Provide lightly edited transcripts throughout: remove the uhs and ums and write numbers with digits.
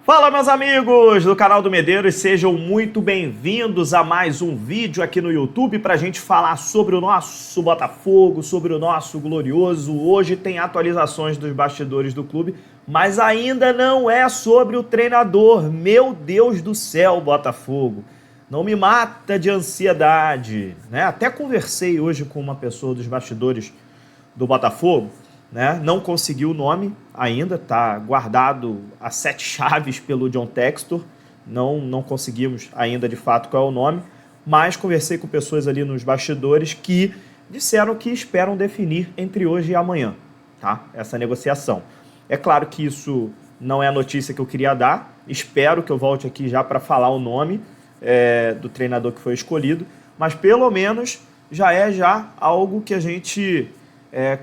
Fala, meus amigos do canal do Medeiros, sejam muito bem-vindos a mais um vídeo aqui no YouTube para a gente falar sobre o nosso Botafogo, sobre o nosso glorioso. Hoje tem atualizações dos bastidores do clube, mas ainda não é sobre o treinador. Meu Deus do céu, Botafogo, não me mata de ansiedade, né? Até conversei hoje com uma pessoa dos bastidores do Botafogo, né? Não conseguiu o nome ainda, tá guardado a 7 chaves pelo John Textor, não conseguimos ainda de fato qual é o nome, mas conversei com pessoas ali nos bastidores que disseram que esperam definir entre hoje e amanhã, tá? Essa negociação. É claro que isso não é a notícia que eu queria dar, espero que eu volte aqui já para falar o nome do treinador que foi escolhido, mas pelo menos já algo que a gente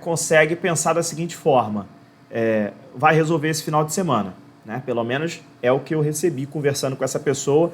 consegue pensar da seguinte forma: vai resolver esse final de semana, né? Pelo menos é o que eu recebi conversando com essa pessoa.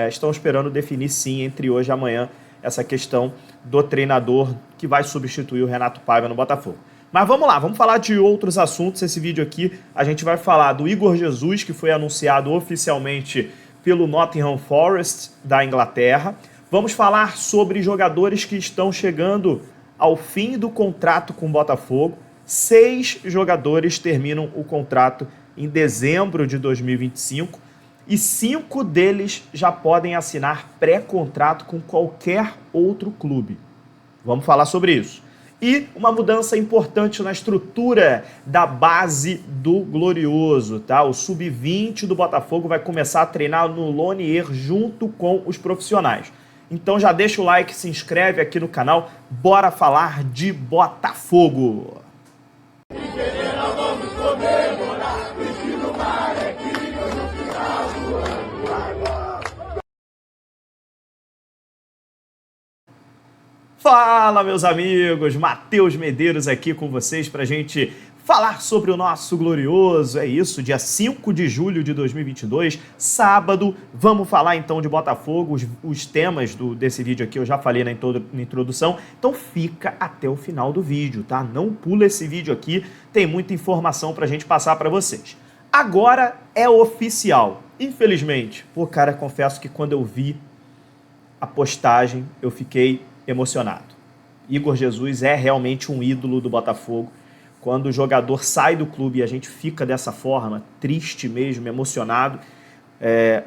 Estão esperando definir sim entre hoje e amanhã essa questão do treinador que vai substituir o Renato Paiva no Botafogo. Mas vamos lá, vamos falar de outros assuntos. Esse vídeo aqui a gente vai falar do Igor Jesus, que foi anunciado oficialmente pelo Nottingham Forest da Inglaterra. Vamos falar sobre jogadores que estão chegando ao fim do contrato com o Botafogo. 6 jogadores terminam o contrato em dezembro de 2025 e 5 deles já podem assinar pré-contrato com qualquer outro clube. Vamos falar sobre isso. E uma mudança importante na estrutura da base do Glorioso, tá? O Sub-20 do Botafogo vai começar a treinar no Lonier junto com os profissionais. Então já deixa o like, se inscreve aqui no canal, bora falar de Botafogo! Fala, meus amigos, Matheus Medeiros aqui com vocês para a gente falar sobre o nosso glorioso. É isso, dia 5 de julho de 2022, sábado. Vamos falar então de Botafogo. Os temas desse vídeo aqui eu já falei na introdução, então fica até o final do vídeo, tá? Não pula esse vídeo aqui, tem muita informação pra gente passar para vocês. Agora é oficial, infelizmente. Pô, cara, confesso que quando eu vi a postagem eu fiquei emocionado. Igor Jesus é realmente um ídolo do Botafogo. Quando o jogador sai do clube e a gente fica dessa forma, triste mesmo, emocionado,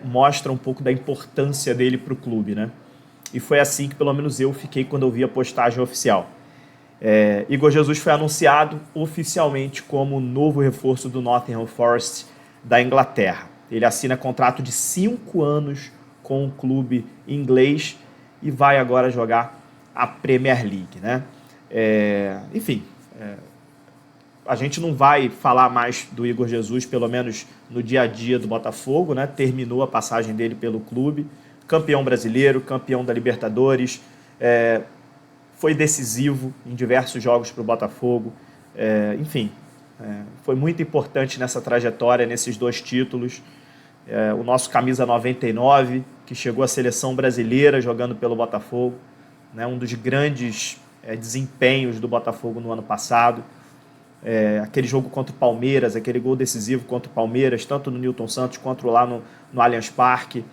mostra um pouco da importância dele para o clube, né? E foi assim que pelo menos eu fiquei quando eu vi a postagem oficial. Igor Jesus foi anunciado oficialmente como novo reforço do Nottingham Forest da Inglaterra. Ele assina contrato de 5 anos com o clube inglês e vai agora jogar a Premier League, né? Enfim, a gente não vai falar mais do Igor Jesus, pelo menos no dia a dia do Botafogo, né? Terminou a passagem dele pelo clube, campeão brasileiro, campeão da Libertadores, foi decisivo em diversos jogos para o Botafogo, enfim, foi muito importante nessa trajetória, nesses 2 títulos. O nosso camisa 99, que chegou à seleção brasileira jogando pelo Botafogo, né? Um dos grandes desempenhos do Botafogo no ano passado. Aquele jogo contra o Palmeiras, aquele gol decisivo contra o Palmeiras, tanto no Newton Santos quanto lá no Allianz Parque.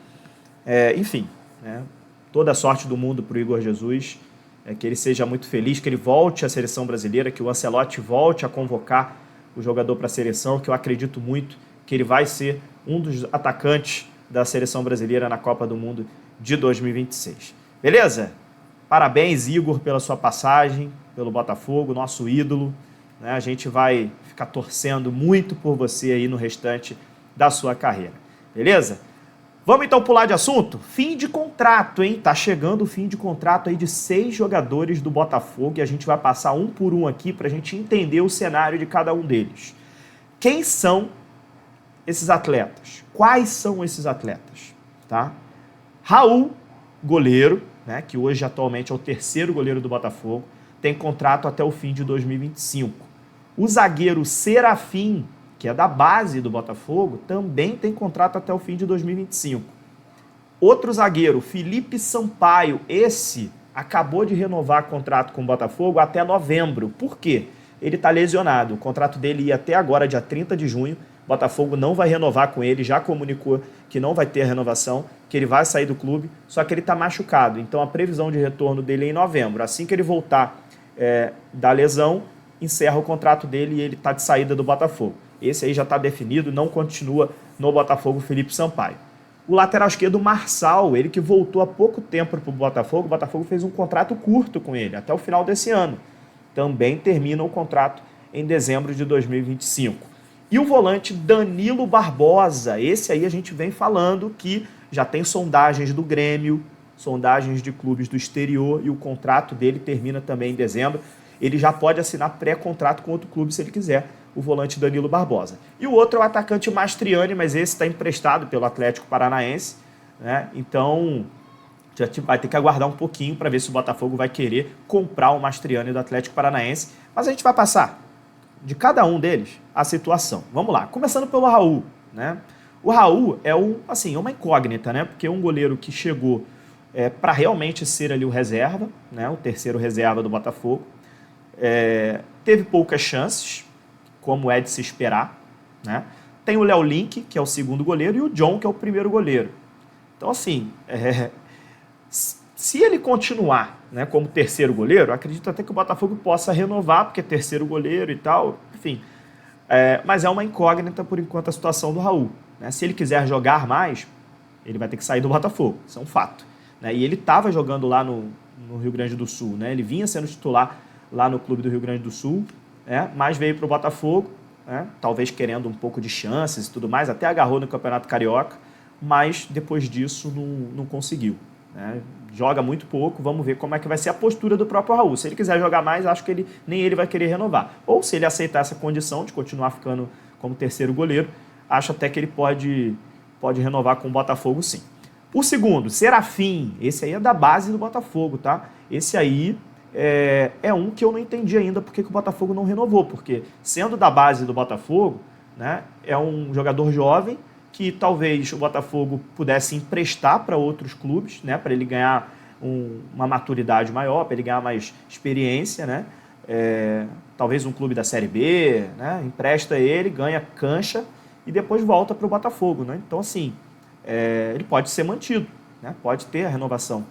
Enfim, né? Toda a sorte do mundo para o Igor Jesus, que ele seja muito feliz, que ele volte à seleção brasileira, que o Ancelotti volte a convocar o jogador para a seleção, que eu acredito muito que ele vai ser um dos atacantes da seleção brasileira na Copa do Mundo de 2026. Beleza? Parabéns, Igor, pela sua passagem pelo Botafogo, nosso ídolo, né? A gente vai ficar torcendo muito por você aí no restante da sua carreira. Beleza? Vamos então pular de assunto? Fim de contrato, hein? Tá chegando o fim de contrato aí de 6 jogadores do Botafogo e a gente vai passar um por um aqui pra gente entender o cenário de cada um deles. Quem são esses atletas? Quais são esses atletas? Tá? Raul, goleiro, né, que hoje atualmente é o 3º goleiro do Botafogo, tem contrato até o fim de 2025. O zagueiro Serafim, que é da base do Botafogo, também tem contrato até o fim de 2025. Outro zagueiro, Felipe Sampaio, esse acabou de renovar contrato com o Botafogo até novembro. Por quê? Ele está lesionado. O contrato dele ia até agora, dia 30 de junho, Botafogo não vai renovar com ele, já comunicou que não vai ter a renovação, que ele vai sair do clube, só que ele está machucado. Então a previsão de retorno dele é em novembro. Assim que ele voltar da lesão, encerra o contrato dele e ele está de saída do Botafogo. Esse aí já está definido, não continua no Botafogo, Felipe Sampaio. O lateral esquerdo, Marçal, ele que voltou há pouco tempo para o Botafogo fez um contrato curto com ele, até o final desse ano. Também termina o contrato em dezembro de 2025. E o volante Danilo Barbosa, esse aí a gente vem falando que já tem sondagens do Grêmio, sondagens de clubes do exterior, e o contrato dele termina também em dezembro. Ele já pode assinar pré-contrato com outro clube se ele quiser, o volante Danilo Barbosa. E o outro é o atacante Mastriani, mas esse está emprestado pelo Atlético Paranaense, né? Então já vai ter que aguardar um pouquinho para ver se o Botafogo vai querer comprar o Mastriani do Atlético Paranaense. Mas a gente vai passar de cada um deles a situação. Vamos lá, começando pelo Raul, né? O Raul é uma incógnita, né? Porque é um goleiro que chegou para realmente ser ali o reserva, né? O terceiro reserva do Botafogo. Teve poucas chances, como é de se esperar, né? Tem o Léo Link, que é o segundo goleiro, e o John, que é o primeiro goleiro. Então, assim, se ele continuar, né, como terceiro goleiro, acredito até que o Botafogo possa renovar, porque é terceiro goleiro e tal, enfim. Mas é uma incógnita, por enquanto, a situação do Raul, né? Se ele quiser jogar mais, ele vai ter que sair do Botafogo, isso é um fato, né? E ele estava jogando lá no Rio Grande do Sul, né? Ele vinha sendo titular lá no clube do Rio Grande do Sul, mas veio para o Botafogo, talvez querendo um pouco de chances e tudo mais, até agarrou no Campeonato Carioca, mas depois disso não conseguiu, né? Joga muito pouco, vamos ver como é que vai ser a postura do próprio Raul. Se ele quiser jogar mais, acho que nem ele vai querer renovar. Ou se ele aceitar essa condição de continuar ficando como terceiro goleiro, acho até que ele pode renovar com o Botafogo, sim. O segundo, Serafim, esse aí é da base do Botafogo, tá? Esse aí é um que eu não entendi ainda porque que o Botafogo não renovou, porque sendo da base do Botafogo, né, é um jogador jovem que talvez o Botafogo pudesse emprestar para outros clubes, né, para ele ganhar uma maturidade maior, para ele ganhar mais experiência, né? Talvez um clube da Série B, né, empresta ele, ganha cancha e depois volta para o Botafogo, né? Então, assim, ele pode ser mantido, né, pode ter a renovação.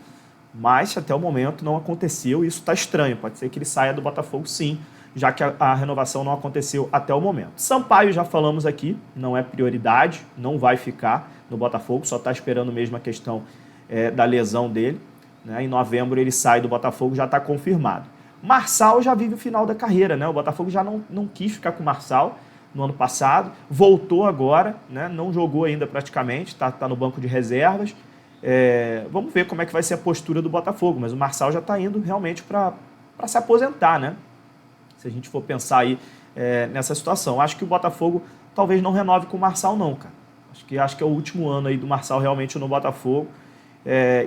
Mas até o momento não aconteceu e isso está estranho. Pode ser que ele saia do Botafogo, sim, já que a renovação não aconteceu até o momento. Sampaio, já falamos aqui, não é prioridade, não vai ficar no Botafogo, só está esperando mesmo a questão da lesão dele, né? Em novembro ele sai do Botafogo, já está confirmado. Marçal já vive o final da carreira, né? O Botafogo já não quis ficar com o Marçal no ano passado, voltou agora, né? Não jogou ainda praticamente, está no banco de reservas. Vamos ver como é que vai ser a postura do Botafogo, mas o Marçal já está indo realmente para se aposentar, né? Se a gente for pensar aí nessa situação. Acho que o Botafogo talvez não renove com o Marçal não, cara. Acho que é o último ano aí do Marçal realmente no Botafogo.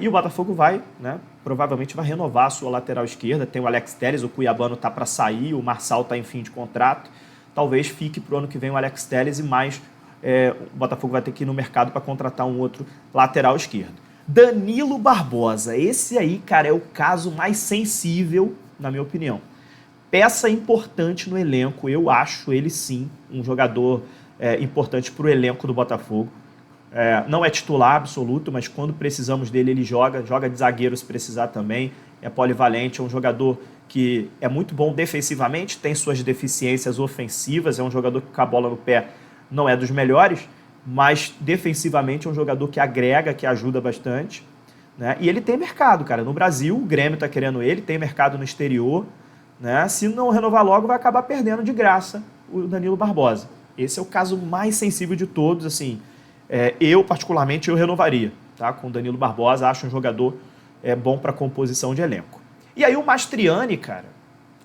E o Botafogo vai, né? Provavelmente vai renovar a sua lateral esquerda. Tem o Alex Telles, o Cuiabano está para sair, o Marçal está em fim de contrato. Talvez fique para o ano que vem o Alex Telles e mais o Botafogo vai ter que ir no mercado para contratar um outro lateral esquerdo. Danilo Barbosa, esse aí, cara, é o caso mais sensível, na minha opinião. Peça importante no elenco, eu acho ele sim um jogador importante para o elenco do Botafogo. Não é titular absoluto, mas quando precisamos dele ele joga de zagueiro se precisar também, é polivalente, é um jogador que é muito bom defensivamente, tem suas deficiências ofensivas, é um jogador que com a bola no pé não é dos melhores, mas defensivamente é um jogador que agrega, que ajuda bastante, né? E ele tem mercado, cara. No Brasil, o Grêmio está querendo ele, tem mercado no exterior, né? Se não renovar logo, vai acabar perdendo de graça o Danilo Barbosa. Esse é o caso mais sensível de todos, assim. Eu, particularmente, eu renovaria, tá? Com o Danilo Barbosa, acho um jogador bom para composição de elenco. E aí o Mastriani, cara,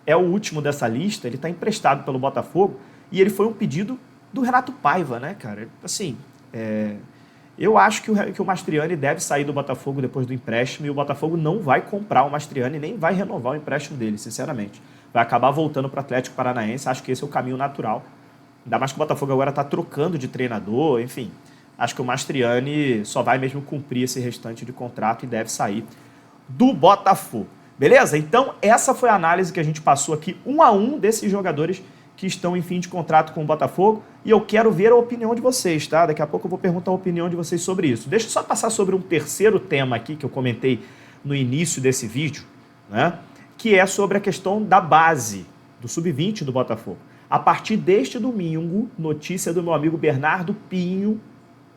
é o último dessa lista, ele está emprestado pelo Botafogo e ele foi um pedido do Renato Paiva, né, cara? Assim, eu acho que o Mastriani deve sair do Botafogo depois do empréstimo e o Botafogo não vai comprar o Mastriani, nem vai renovar o empréstimo dele, sinceramente. Vai acabar voltando para o Atlético Paranaense, acho que esse é o caminho natural. Ainda mais que o Botafogo agora está trocando de treinador, enfim. Acho que o Mastriani só vai mesmo cumprir esse restante de contrato e deve sair do Botafogo. Beleza? Então, essa foi a análise que a gente passou aqui, um a um, desses jogadores que estão em fim de contrato com o Botafogo e eu quero ver a opinião de vocês, tá? Daqui a pouco eu vou perguntar a opinião de vocês sobre isso. Deixa eu só passar sobre um terceiro tema aqui que eu comentei no início desse vídeo, né? Que é sobre a questão da base do Sub-20 do Botafogo. A partir deste domingo, notícia do meu amigo Bernardo Pinho,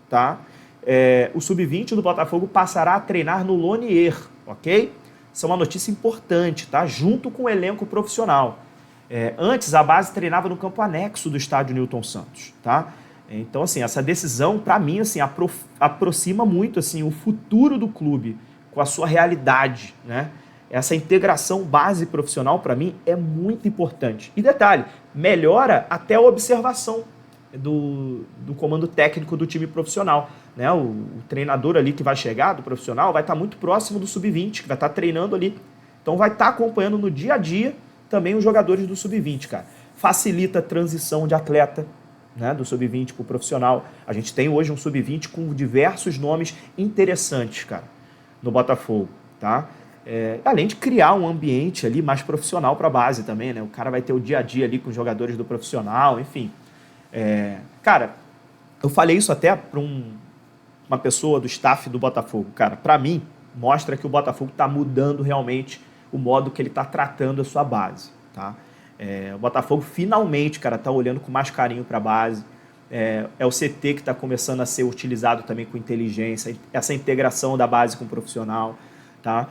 tá? O Sub-20 do Botafogo passará a treinar no Lonier, ok? Isso é uma notícia importante, tá? Junto com o elenco profissional. Antes, a base treinava no campo anexo do estádio Newton Santos, tá? Então, assim, essa decisão, para mim, assim, aproxima muito, assim, o futuro do clube com a sua realidade, né? Essa integração base profissional, para mim, é muito importante. E detalhe, melhora até a observação do comando técnico do time profissional, né? O treinador ali que vai chegar, do profissional, vai estar muito próximo do Sub-20, que vai estar treinando ali. Então, vai estar acompanhando no dia a dia também os jogadores do Sub-20, cara. Facilita a transição de atleta, né, do Sub-20 para o profissional. A gente tem hoje um Sub-20 com diversos nomes interessantes, cara, no Botafogo, tá? Além de criar um ambiente ali mais profissional para a base também, né? O cara vai ter o dia a dia ali com os jogadores do profissional, enfim. Cara, eu falei isso até para uma pessoa do staff do Botafogo. Cara, para mim, mostra que o Botafogo está mudando realmente o modo que ele está tratando a sua base, tá? O Botafogo finalmente, cara, está olhando com mais carinho para a base. É o CT que está começando a ser utilizado também com inteligência, essa integração da base com o profissional, tá?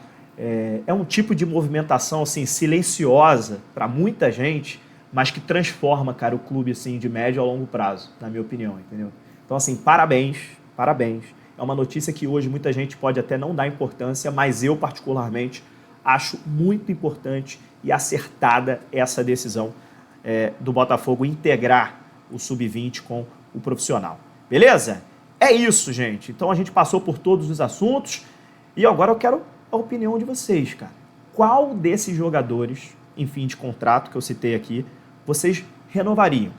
É um tipo de movimentação assim, silenciosa para muita gente, mas que transforma, cara, o clube assim, de médio a longo prazo, na minha opinião, entendeu? Então, assim, parabéns, parabéns. É uma notícia que hoje muita gente pode até não dar importância, mas eu, particularmente, acho muito importante e acertada essa decisão do Botafogo integrar o Sub-20 com o profissional. Beleza? É isso, gente. Então a gente passou por todos os assuntos e agora eu quero a opinião de vocês, cara. Qual desses jogadores, em fim de contrato que eu citei aqui, vocês renovariam?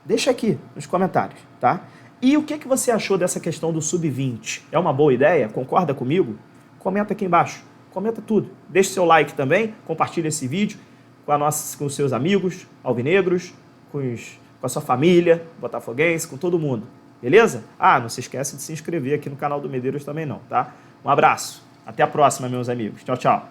Deixa aqui nos comentários, tá? E o que você achou dessa questão do Sub-20? É uma boa ideia? Concorda comigo? Comenta aqui embaixo. Comenta tudo. Deixe seu like também, compartilhe esse vídeo com os seus amigos alvinegros, com a sua família botafoguense, com todo mundo. Beleza? Não se esquece de se inscrever aqui no canal do Medeiros também não, tá? Um abraço. Até a próxima, meus amigos. Tchau, tchau.